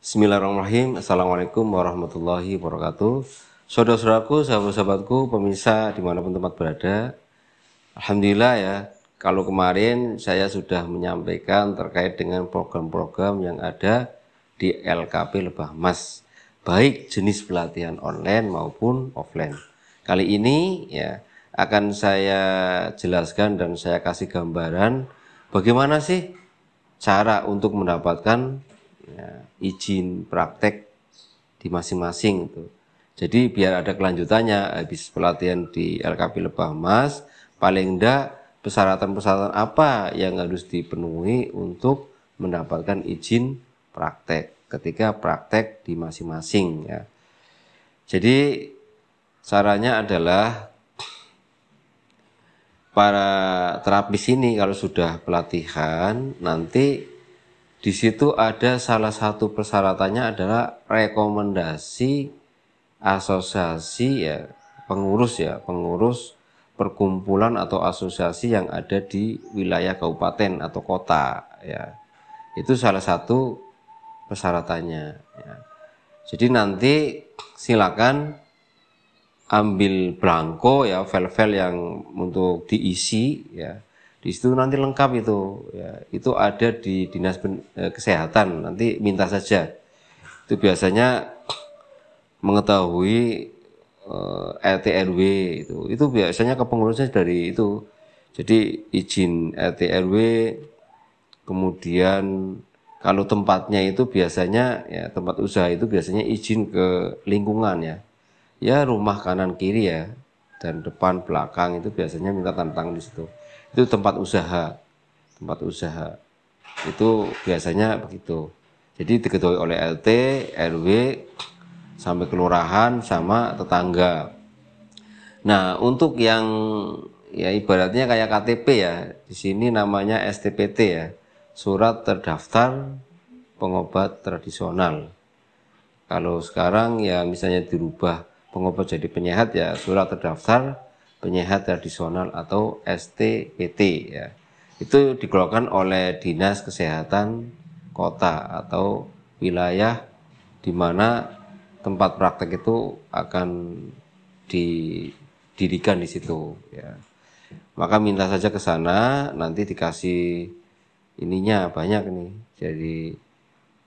Bismillahirrahmanirrahim. Assalamualaikum warahmatullahi wabarakatuh. Saudara-saudaraku, sahabat-sahabatku, pemirsa dimanapun tempat berada. Alhamdulillah ya, kalau kemarin saya sudah menyampaikan terkait dengan program-program yang ada di LKP Lebah Mas, baik jenis pelatihan online maupun offline. Kali ini ya akan saya jelaskan dan saya kasih gambaran bagaimana sih cara untuk mendapatkan izin praktek di masing-masing itu. Jadi biar ada kelanjutannya, habis pelatihan di LKP Lebah Mas, paling enggak persyaratan-persyaratan apa yang harus dipenuhi untuk mendapatkan izin praktek ketika praktek di masing-masing ya. Jadi caranya adalah para terapis ini kalau sudah pelatihan nanti di situ ada salah satu persyaratannya adalah rekomendasi asosiasi pengurus perkumpulan atau asosiasi yang ada di wilayah kabupaten atau kota ya. Itu salah satu persyaratannya ya. Jadi nanti silakan ambil belangko ya, file-file yang untuk diisi ya. Di situ nanti lengkap itu ya. Itu ada di Dinas Kesehatan, nanti minta saja. Itu biasanya mengetahui RT RW itu biasanya kepengurusnya dari itu. Jadi izin RT RW, kemudian kalau tempatnya itu biasanya ya tempat usaha itu biasanya izin ke lingkungan ya. Ya rumah kanan kiri ya, dan depan belakang itu biasanya minta tanda tangan di situ. Itu tempat usaha itu biasanya begitu. Jadi diketahui oleh LT, RW, sampai kelurahan sama tetangga. Nah untuk yang ya ibaratnya kayak KTP ya, di sini namanya STPT ya, surat terdaftar pengobat tradisional. Kalau sekarang ya misalnya dirubah pengobat jadi penyehat ya surat terdaftar penyehat tradisional atau STPT ya. Itu dikeluarkan oleh Dinas Kesehatan Kota atau wilayah di mana tempat praktek itu akan didirikan di situ ya. Maka minta saja ke sana, nanti dikasih ininya banyak nih. Jadi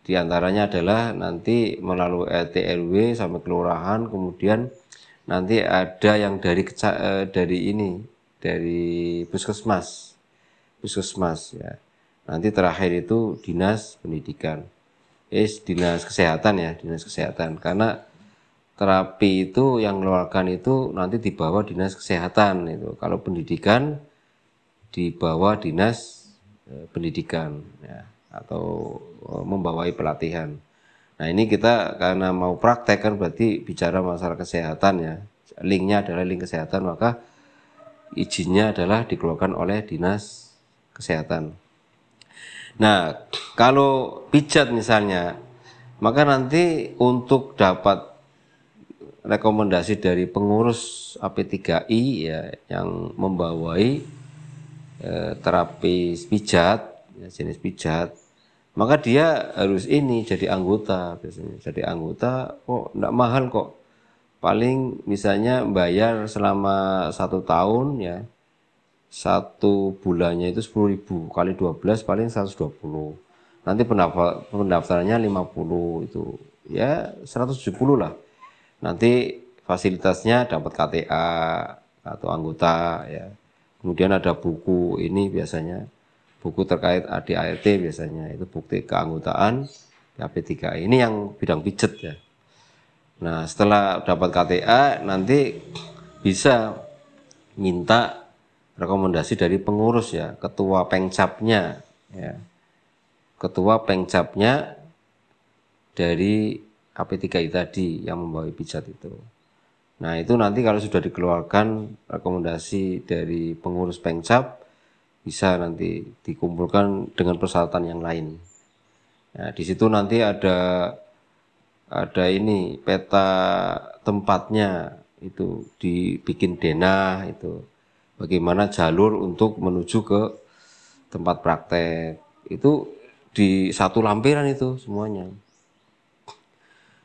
di antaranya adalah nanti melalui RT RW sampai kelurahan, kemudian nanti ada yang dari puskesmas ya. Nanti terakhir itu dinas pendidikan, dinas kesehatan ya, dinas kesehatan. Karena terapi itu yang mengeluarkan itu nanti di bawah dinas kesehatan itu. Kalau pendidikan di bawah dinas pendidikan ya, atau membawai pelatihan. Nah ini kita karena mau praktek kan berarti bicara masalah kesehatan ya, linknya adalah link kesehatan, maka izinnya adalah dikeluarkan oleh dinas kesehatan. Nah kalau pijat misalnya, maka nanti untuk dapat rekomendasi dari pengurus AP3I ya yang membawai terapi pijat ya, jenis pijat, maka dia harus ini jadi anggota. Biasanya jadi anggota kok enggak mahal kok, paling misalnya bayar selama 1 tahun ya, 1 bulannya itu 10.000 kali 12 paling 120. Nanti pendaftarannya 50 itu ya 170 lah. Nanti fasilitasnya dapat KTA atau anggota ya. Kemudian ada buku ini biasanya, buku terkait ADART biasanya, itu bukti keanggotaan AP3I. Ini yang bidang pijet ya. Nah setelah dapat KTA nanti bisa minta rekomendasi dari pengurus ya, ketua pengcapnya ya, ketua pengcapnya dari AP3I tadi yang membawa pijat itu. Nah itu nanti kalau sudah dikeluarkan rekomendasi dari pengurus pengcap, bisa nanti dikumpulkan dengan persyaratan yang lain. Nah di situ nanti ada ini peta tempatnya, itu dibikin denah, itu bagaimana jalur untuk menuju ke tempat praktek, itu di satu lampiran itu semuanya.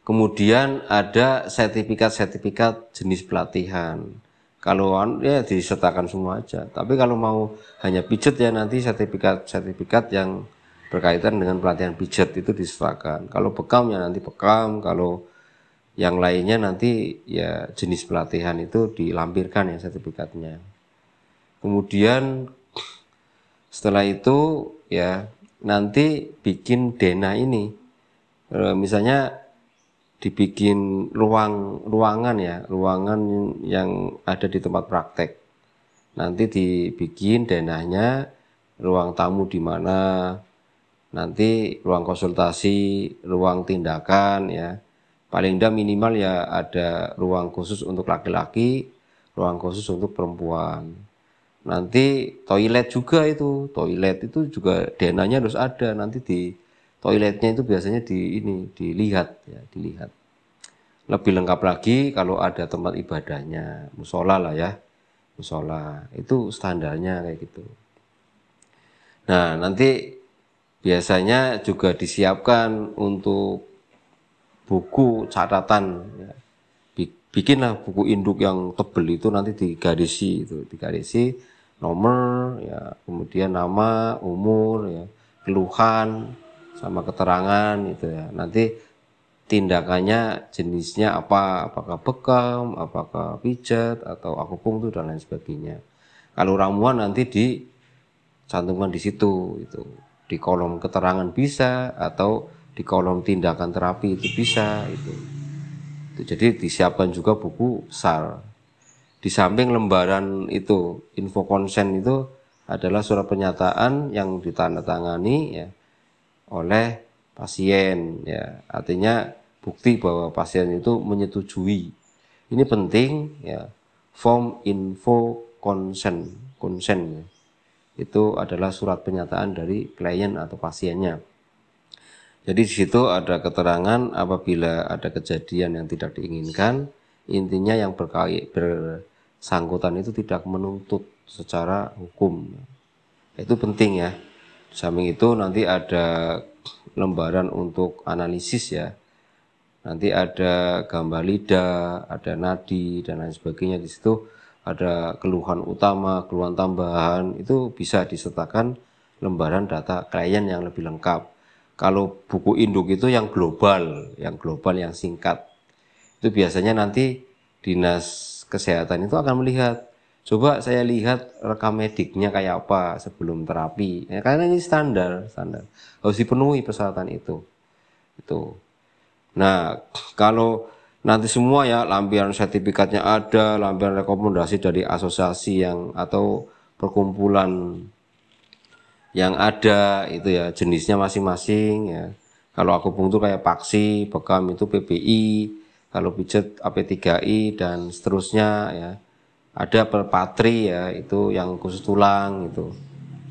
Kemudian ada sertifikat-sertifikat jenis pelatihan. Kalau ya disertakan semua aja. Tapi kalau mau hanya pijat ya nanti sertifikat-sertifikat yang berkaitan dengan pelatihan pijat itu disertakan. Kalau bekam ya nanti bekam. Kalau yang lainnya nanti ya jenis pelatihan itu dilampirkan ya sertifikatnya. Kemudian setelah itu ya nanti bikin denah ini. Misalnya dibikin ruangan yang ada di tempat praktek. Nanti dibikin denahnya ruang tamu di mana, nanti ruang konsultasi, ruang tindakan ya. Paling tidak minimal ya ada ruang khusus untuk laki-laki, ruang khusus untuk perempuan. Nanti toilet itu juga denahnya harus ada. Nanti di toiletnya itu biasanya dilihat. Lebih lengkap lagi kalau ada tempat ibadahnya, musola lah ya, musola itu standarnya kayak gitu. Nah nanti biasanya juga disiapkan untuk buku catatan, ya. Bikinlah buku induk yang tebel itu nanti digarisi nomor, ya, kemudian nama, umur, ya, keluhan, sama keterangan itu ya. Nanti tindakannya jenisnya apa, apakah bekam, apakah pijat, atau akupunktur dan lain sebagainya. Kalau ramuan nanti dicantumkan di situ, itu di kolom keterangan bisa, atau di kolom tindakan terapi itu bisa itu. Jadi disiapkan juga buku besar. Di samping lembaran itu info konsen itu adalah surat pernyataan yang ditandatangani ya oleh pasien ya, artinya bukti bahwa pasien itu menyetujui. Ini penting ya, form info konsen ya. Itu adalah surat pernyataan dari klien atau pasiennya. Jadi di situ ada keterangan apabila ada kejadian yang tidak diinginkan, intinya yang bersangkutan itu tidak menuntut secara hukum. Itu penting ya. Di samping itu nanti ada lembaran untuk analisis ya. Nanti ada gambar lidah, ada nadi dan lain sebagainya. Di situ ada keluhan utama, keluhan tambahan, itu bisa disertakan lembaran data klien yang lebih lengkap. Kalau buku induk itu yang global yang singkat. Itu biasanya nanti dinas kesehatan itu akan melihat, coba saya lihat rekam mediknya kayak apa sebelum terapi. Ya, karena ini standar harus dipenuhi persyaratan itu. Nah, kalau nanti semua ya lampiran sertifikatnya ada, lampiran rekomendasi dari asosiasi yang atau perkumpulan yang ada itu ya jenisnya masing-masing ya. Kalau akupunktur kayak paksi, bekam itu PBI, kalau pijat AP3I dan seterusnya ya. Ada perpatri ya, itu yang khusus tulang itu.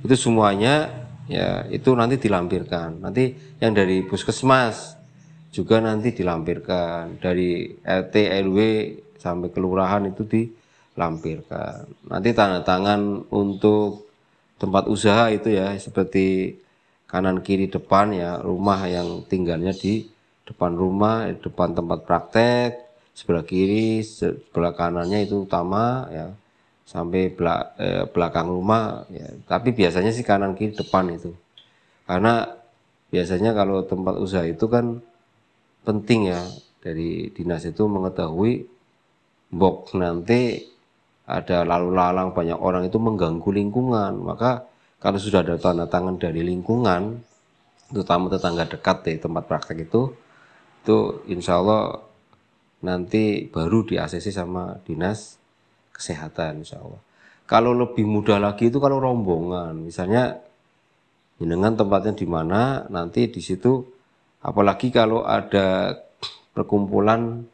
Itu semuanya ya itu nanti dilampirkan. Nanti yang dari puskesmas juga nanti dilampirkan, dari RT RW sampai kelurahan itu dilampirkan. Nanti tanda tangan untuk tempat usaha itu ya seperti kanan kiri depan ya, rumah yang tinggalnya di depan rumah, depan tempat praktek, sebelah kiri, sebelah kanannya itu utama ya, sampai belakang rumah ya. Tapi biasanya sih kanan kiri depan itu. Karena biasanya kalau tempat usaha itu kan penting ya, dari dinas itu mengetahui mbok nanti ada lalu lalang banyak orang itu mengganggu lingkungan. Maka kalau sudah ada tanda tangan dari lingkungan, terutama tetangga dekat di tempat praktek itu insya Allah nanti baru di ACC sama dinas kesehatan insya Allah. Kalau lebih mudah lagi itu kalau rombongan, misalnya dengan tempatnya di mana, nanti di situ apalagi kalau ada perkumpulan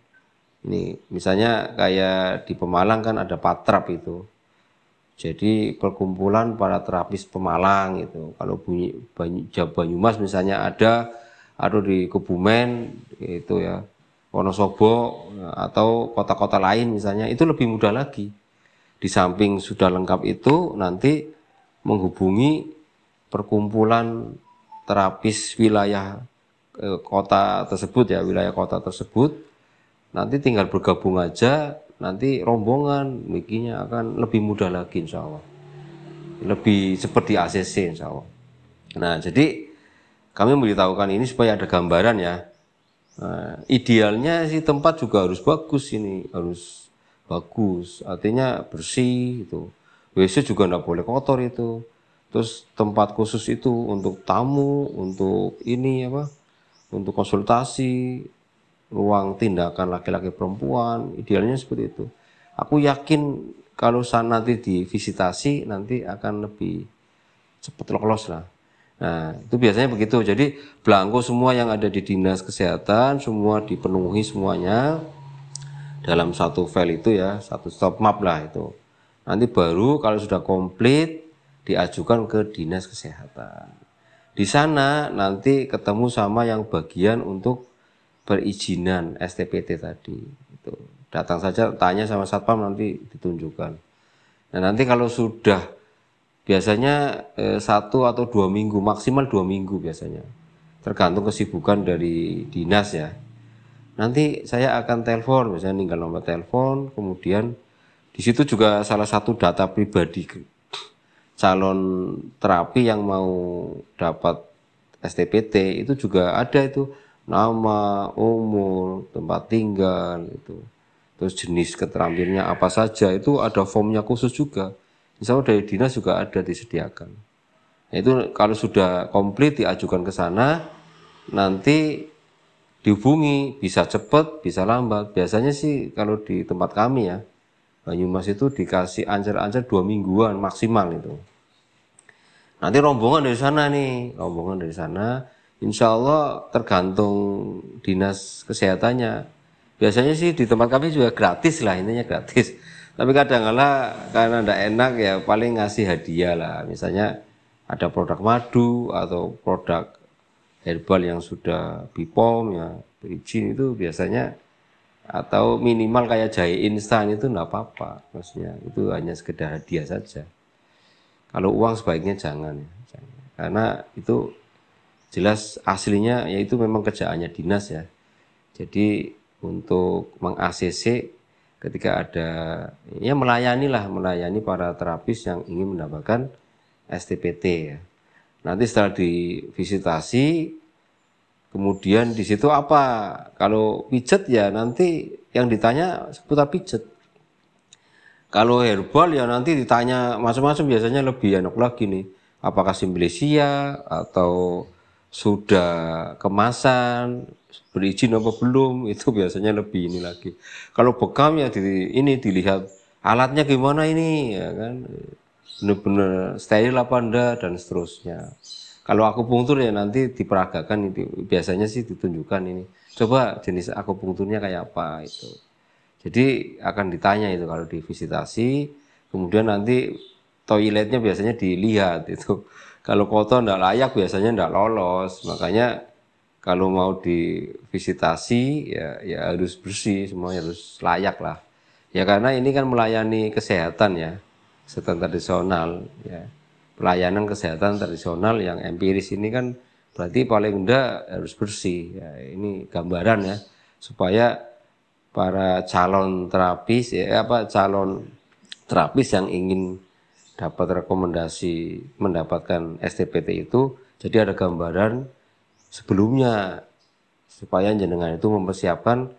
ini, misalnya kayak di Pemalang kan ada Patrap itu. Jadi perkumpulan para terapis Pemalang itu. Kalau Banyumas misalnya ada, atau di Kebumen itu ya, Wonosobo atau kota-kota lain misalnya, itu lebih mudah lagi. Di samping sudah lengkap itu, nanti menghubungi perkumpulan terapis wilayah kota tersebut ya, wilayah kota tersebut, nanti tinggal bergabung aja, nanti rombongan bikinnya akan lebih mudah lagi insya Allah. Lebih seperti ACC insya Allah. Nah jadi kami memberitahukan ini supaya ada gambaran ya. Nah, idealnya sih tempat juga harus bagus ini, harus bagus, artinya bersih itu. WC juga enggak boleh kotor itu. Terus tempat khusus itu untuk tamu, untuk ini apa? Untuk konsultasi, ruang tindakan laki-laki perempuan, idealnya seperti itu. Aku yakin kalau nanti divisitasi nanti akan lebih cepat lolos lah. Nah, itu biasanya begitu. Jadi belangko semua yang ada di dinas kesehatan semua dipenuhi semuanya dalam satu file itu ya, satu stop map lah itu. Nanti baru kalau sudah komplit diajukan ke dinas kesehatan. Di sana nanti ketemu sama yang bagian untuk perizinan STPT tadi. Itu. Datang saja tanya sama satpam nanti ditunjukkan. Nah, nanti kalau sudah biasanya 1 atau 2 minggu, maksimal 2 minggu biasanya. Tergantung kesibukan dari dinas ya. Nanti saya akan telepon, misalnya tinggal nomor telepon, kemudian di situ juga salah satu data pribadi calon terapi yang mau dapat STPT itu juga ada itu, nama, umur, tempat tinggal itu. Terus jenis keterampilannya apa saja, itu ada formnya khusus juga. Insya Allah dari dinas juga ada disediakan. Nah, itu kalau sudah komplit diajukan ke sana, nanti dihubungi, bisa cepat, bisa lambat. Biasanya sih kalau di tempat kami ya, Banyumas itu dikasih ancar-ancar 2 mingguan maksimal itu. Nanti rombongan dari sana nih, rombongan dari sana, insya Allah tergantung dinas kesehatannya. Biasanya sih di tempat kami juga gratis lah, intinya gratis. Tapi kadang-kala karena tidak enak ya paling ngasih hadiah lah. Misalnya ada produk madu atau produk herbal yang sudah BPOM ya, berizin itu biasanya, atau minimal kayak jahe instan itu enggak apa-apa. Maksudnya itu hanya sekedar hadiah saja. Kalau uang sebaiknya jangan ya. Karena itu jelas aslinya yaitu memang kerjaannya dinas ya. Jadi untuk meng-ACC ketika ada ya melayani para terapis yang ingin mendapatkan STPT ya. Nanti setelah divisitasi kemudian di situ apa? Kalau pijet ya nanti yang ditanya seputar pijet. Kalau herbal ya nanti ditanya macam-macam, biasanya lebih enak lagi nih. Apakah simblesia atau sudah kemasan, berizin apa belum, itu biasanya lebih ini lagi. Kalau bekam ya ini dilihat alatnya gimana ini ya kan, benar-benar steril apa enggak dan seterusnya. Kalau akupunktur ya nanti diperagakan, itu biasanya sih ditunjukkan ini. Coba jenis akupunkturnya kayak apa itu. Jadi akan ditanya itu kalau divisitasi, kemudian nanti toiletnya biasanya dilihat itu. Kalau kotor enggak layak biasanya enggak lolos. Makanya kalau mau divisitasi ya harus bersih, semuanya harus layak lah. Ya karena ini kan melayani kesehatan ya, kesehatan tradisional ya. Pelayanan kesehatan tradisional yang empiris ini kan berarti paling enggak harus bersih. Ya, ini gambaran ya supaya para calon terapis calon terapis yang ingin dapat rekomendasi mendapatkan STPT itu, jadi ada gambaran sebelumnya supaya jenengan itu mempersiapkan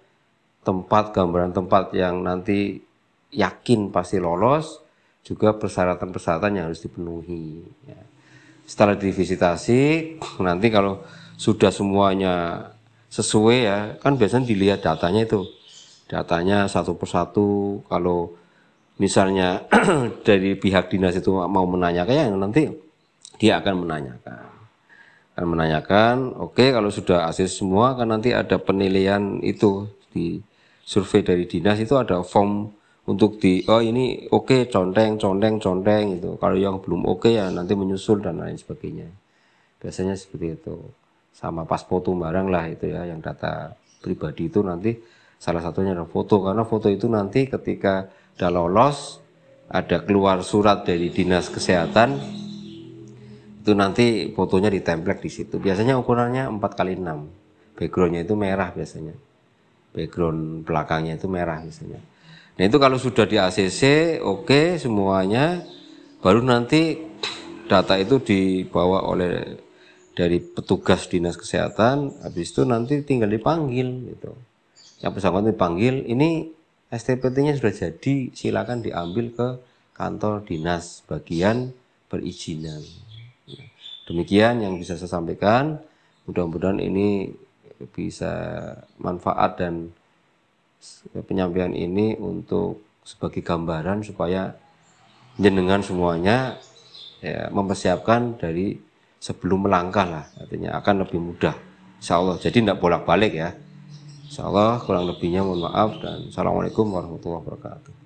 gambaran tempat yang nanti yakin pasti lolos, juga persyaratan-persyaratan yang harus dipenuhi. Ya. Setelah divisitasi, nanti kalau sudah semuanya sesuai ya, kan biasanya dilihat datanya itu. Datanya satu persatu, kalau misalnya dari pihak dinas itu mau menanyakan, nanti dia akan menanyakan. Oke, kalau sudah ACC semua kan nanti ada penilaian itu di survei dari dinas itu ada form untuk ini oke, conteng itu. Kalau yang belum oke ya nanti menyusul dan lain sebagainya. Biasanya seperti itu. Sama pas foto barang lah itu ya, yang data pribadi itu nanti salah satunya adalah foto, karena foto itu nanti ketika udah lolos ada keluar surat dari dinas kesehatan itu nanti fotonya ditemplate di situ. Biasanya ukurannya 4x6. backgroundnya itu merah biasanya, background belakangnya itu merah biasanya. Nah itu kalau sudah di ACC oke semuanya, baru nanti data itu dibawa oleh dari petugas dinas kesehatan, habis itu nanti tinggal dipanggil gitu. Yang bersangkutan dipanggil, ini STPT-nya sudah jadi, silakan diambil ke kantor dinas bagian perizinan. Demikian yang bisa saya sampaikan. Mudah-mudahan ini bisa manfaat dan penyampaian ini untuk sebagai gambaran supaya jenengan semuanya ya, mempersiapkan dari sebelum melangkah lah, artinya akan lebih mudah insya Allah. Jadi tidak bolak-balik ya insya Allah. Kurang lebihnya mohon maaf dan assalamualaikum warahmatullahi wabarakatuh.